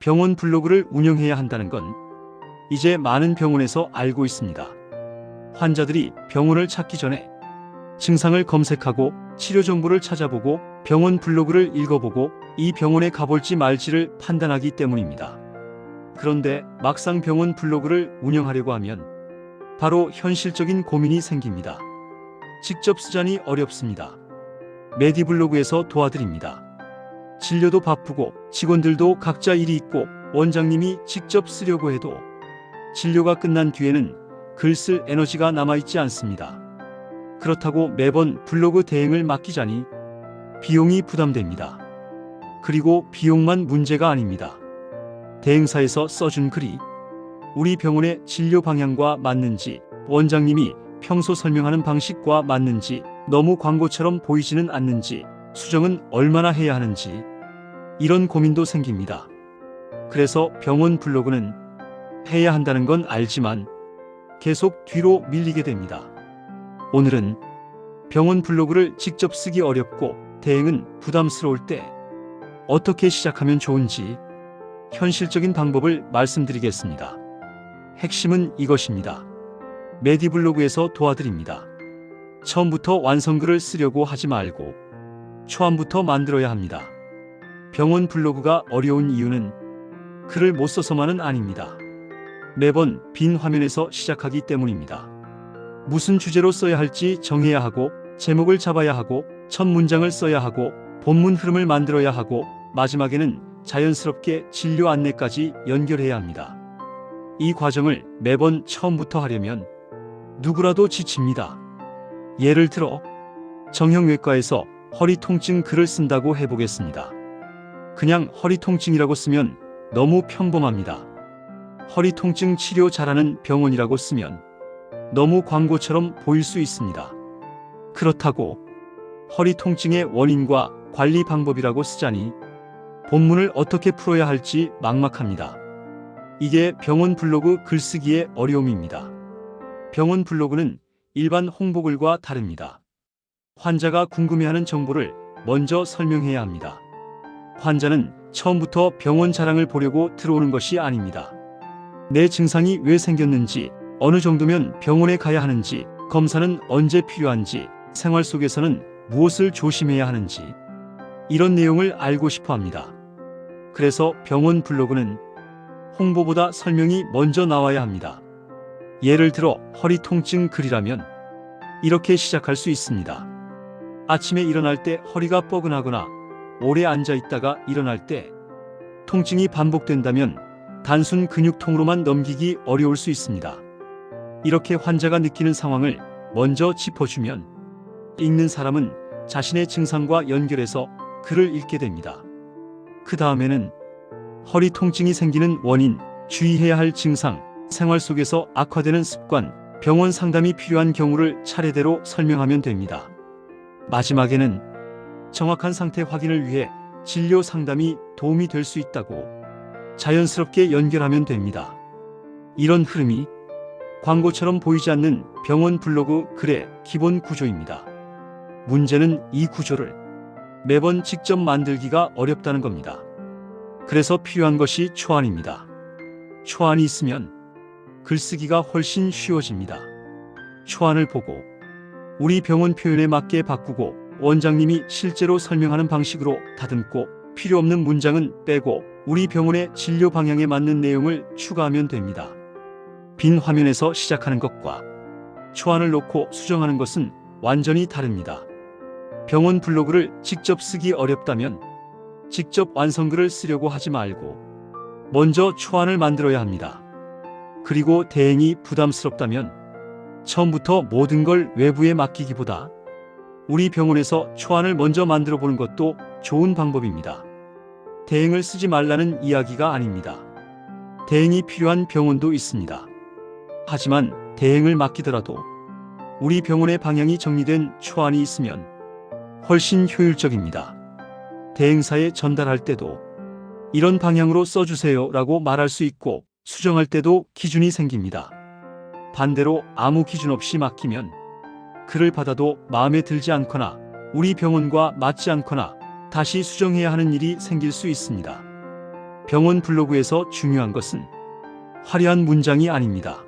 병원 블로그를 운영해야 한다는 건 이제 많은 병원에서 알고 있습니다. 환자들이 병원을 찾기 전에 증상을 검색하고 치료 정보를 찾아보고 병원 블로그를 읽어보고 이 병원에 가볼지 말지를 판단하기 때문입니다. 그런데 막상 병원 블로그를 운영하려고 하면 바로 현실적인 고민이 생깁니다. 직접 쓰자니 어렵습니다. 메디블로그에서 도와드립니다. 진료도 바쁘고 직원들도 각자 일이 있고 원장님이 직접 쓰려고 해도 진료가 끝난 뒤에는 글 쓸 에너지가 남아있지 않습니다. 그렇다고 매번 블로그 대행을 맡기자니 비용이 부담됩니다. 그리고 비용만 문제가 아닙니다. 대행사에서 써준 글이 우리 병원의 진료 방향과 맞는지, 원장님이 평소 설명하는 방식과 맞는지, 너무 광고처럼 보이지는 않는지, 수정은 얼마나 해야 하는지 이런 고민도 생깁니다. 그래서 병원 블로그는 해야 한다는 건 알지만 계속 뒤로 밀리게 됩니다. 오늘은 병원 블로그를 직접 쓰기 어렵고 대행은 부담스러울 때 어떻게 시작하면 좋은지 현실적인 방법을 말씀드리겠습니다. 핵심은 이것입니다. 메디블로그에서 도와드립니다. 처음부터 완성글을 쓰려고 하지 말고 초안부터 만들어야 합니다. 병원 블로그가 어려운 이유는 글을 못 써서만은 아닙니다. 매번 빈 화면에서 시작하기 때문입니다. 무슨 주제로 써야 할지 정해야 하고 제목을 잡아야 하고 첫 문장을 써야 하고 본문 흐름을 만들어야 하고 마지막에는 자연스럽게 진료 안내까지 연결해야 합니다. 이 과정을 매번 처음부터 하려면 누구라도 지칩니다. 예를 들어 정형외과에서 허리 통증 글을 쓴다고 해보겠습니다. 그냥 허리 통증이라고 쓰면 너무 평범합니다. 허리 통증 치료 잘하는 병원이라고 쓰면 너무 광고처럼 보일 수 있습니다. 그렇다고 허리 통증의 원인과 관리 방법이라고 쓰자니 본문을 어떻게 풀어야 할지 막막합니다. 이게 병원 블로그 글쓰기의 어려움입니다. 병원 블로그는 일반 홍보글과 다릅니다. 환자가 궁금해하는 정보를 먼저 설명해야 합니다. 환자는 처음부터 병원 자랑을 보려고 들어오는 것이 아닙니다. 내 증상이 왜 생겼는지, 어느 정도면 병원에 가야 하는지, 검사는 언제 필요한지, 생활 속에서는 무엇을 조심해야 하는지 이런 내용을 알고 싶어 합니다. 그래서 병원 블로그는 홍보보다 설명이 먼저 나와야 합니다. 예를 들어 허리 통증 글이라면 이렇게 시작할 수 있습니다. 아침에 일어날 때 허리가 뻐근하거나 오래 앉아 있다가 일어날 때 통증이 반복된다면 단순 근육통으로만 넘기기 어려울 수 있습니다. 이렇게 환자가 느끼는 상황을 먼저 짚어주면 읽는 사람은 자신의 증상과 연결해서 글을 읽게 됩니다. 그 다음에는 허리 통증이 생기는 원인, 주의해야 할 증상, 생활 속에서 악화되는 습관, 병원 상담이 필요한 경우를 차례대로 설명하면 됩니다. 마지막에는 정확한 상태 확인을 위해 진료 상담이 도움이 될 수 있다고 자연스럽게 연결하면 됩니다. 이런 흐름이 광고처럼 보이지 않는 병원 블로그 글의 기본 구조입니다. 문제는 이 구조를 매번 직접 만들기가 어렵다는 겁니다. 그래서 필요한 것이 초안입니다. 초안이 있으면 글쓰기가 훨씬 쉬워집니다. 초안을 보고 우리 병원 표현에 맞게 바꾸고 원장님이 실제로 설명하는 방식으로 다듬고 필요 없는 문장은 빼고 우리 병원의 진료 방향에 맞는 내용을 추가하면 됩니다. 빈 화면에서 시작하는 것과 초안을 놓고 수정하는 것은 완전히 다릅니다. 병원 블로그를 직접 쓰기 어렵다면 직접 완성글을 쓰려고 하지 말고 먼저 초안을 만들어야 합니다. 그리고 대행이 부담스럽다면 처음부터 모든 걸 외부에 맡기기보다 우리 병원에서 초안을 먼저 만들어 보는 것도 좋은 방법입니다. 대행을 쓰지 말라는 이야기가 아닙니다. 대행이 필요한 병원도 있습니다. 하지만 대행을 맡기더라도 우리 병원의 방향이 정리된 초안이 있으면 훨씬 효율적입니다. 대행사에 전달할 때도 이런 방향으로 써주세요 라고 말할 수 있고 수정할 때도 기준이 생깁니다. 반대로 아무 기준 없이 맡기면 글을 받아도 마음에 들지 않거나 우리 병원과 맞지 않거나 다시 수정해야 하는 일이 생길 수 있습니다. 병원 블로그에서 중요한 것은 화려한 문장이 아닙니다.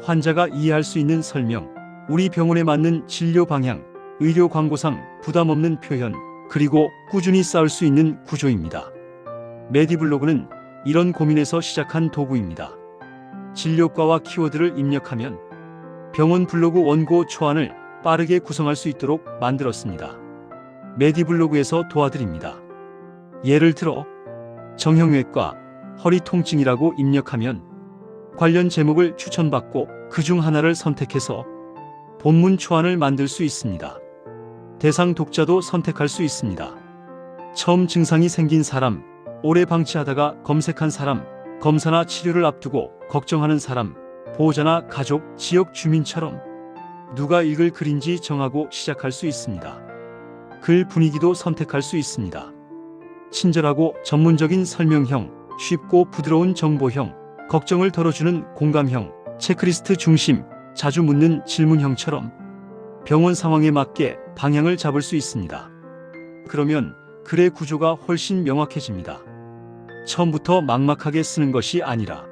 환자가 이해할 수 있는 설명, 우리 병원에 맞는 진료 방향, 의료 광고상 부담 없는 표현, 그리고 꾸준히 쌓을 수 있는 구조입니다. 메디블로그는 이런 고민에서 시작한 도구입니다. 진료과와 키워드를 입력하면 병원 블로그 원고 초안을 빠르게 구성할 수 있도록 만들었습니다. 메디블로그에서 도와드립니다. 예를 들어 정형외과, 허리 통증이라고 입력하면 관련 제목을 추천받고 그중 하나를 선택해서 본문 초안을 만들 수 있습니다. 대상 독자도 선택할 수 있습니다. 처음 증상이 생긴 사람, 오래 방치하다가 검색한 사람, 검사나 치료를 앞두고 걱정하는 사람, 보호자나 가족, 지역 주민처럼 누가 읽을 글인지 정하고 시작할 수 있습니다. 글 분위기도 선택할 수 있습니다. 친절하고 전문적인 설명형, 쉽고 부드러운 정보형, 걱정을 덜어주는 공감형, 체크리스트 중심, 자주 묻는 질문형처럼 병원 상황에 맞게 방향을 잡을 수 있습니다. 그러면 글의 구조가 훨씬 명확해집니다. 처음부터 막막하게 쓰는 것이 아니라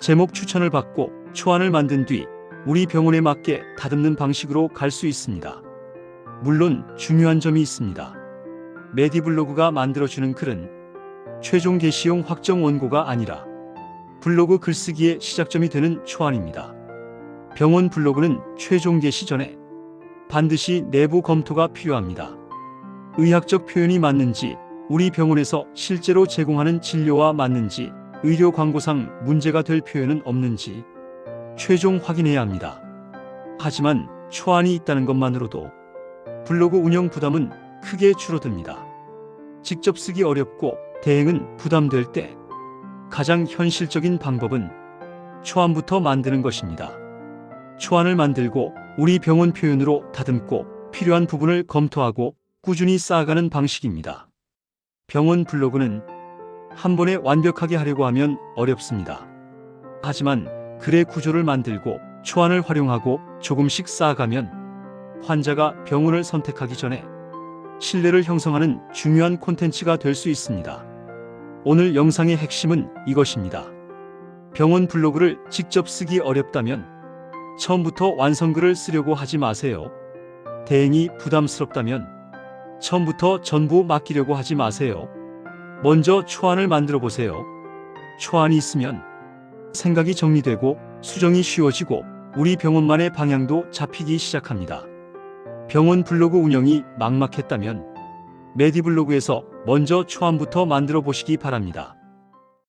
제목 추천을 받고 초안을 만든 뒤 우리 병원에 맞게 다듬는 방식으로 갈 수 있습니다. 물론 중요한 점이 있습니다. 메디블로그가 만들어주는 글은 최종 게시용 확정 원고가 아니라 블로그 글쓰기의 시작점이 되는 초안입니다. 병원 블로그는 최종 게시 전에 반드시 내부 검토가 필요합니다. 의학적 표현이 맞는지, 우리 병원에서 실제로 제공하는 진료와 맞는지, 의료 광고상 문제가 될 표현은 없는지 최종 확인해야 합니다. 하지만 초안이 있다는 것만으로도 블로그 운영 부담은 크게 줄어듭니다. 직접 쓰기 어렵고 대행은 부담될 때 가장 현실적인 방법은 초안부터 만드는 것입니다. 초안을 만들고 우리 병원 표현으로 다듬고 필요한 부분을 검토하고 꾸준히 쌓아가는 방식입니다. 병원 블로그는 한 번에 완벽하게 하려고 하면 어렵습니다. 하지만 글의 구조를 만들고 초안을 활용하고 조금씩 쌓아가면 환자가 병원을 선택하기 전에 신뢰를 형성하는 중요한 콘텐츠가 될 수 있습니다. 오늘 영상의 핵심은 이것입니다. 병원 블로그를 직접 쓰기 어렵다면 처음부터 완성글을 쓰려고 하지 마세요. 대행이 부담스럽다면 처음부터 전부 맡기려고 하지 마세요. 먼저 초안을 만들어 보세요. 초안이 있으면 생각이 정리되고 수정이 쉬워지고 우리 병원만의 방향도 잡히기 시작합니다. 병원 블로그 운영이 막막했다면 메디블로그에서 먼저 초안부터 만들어 보시기 바랍니다.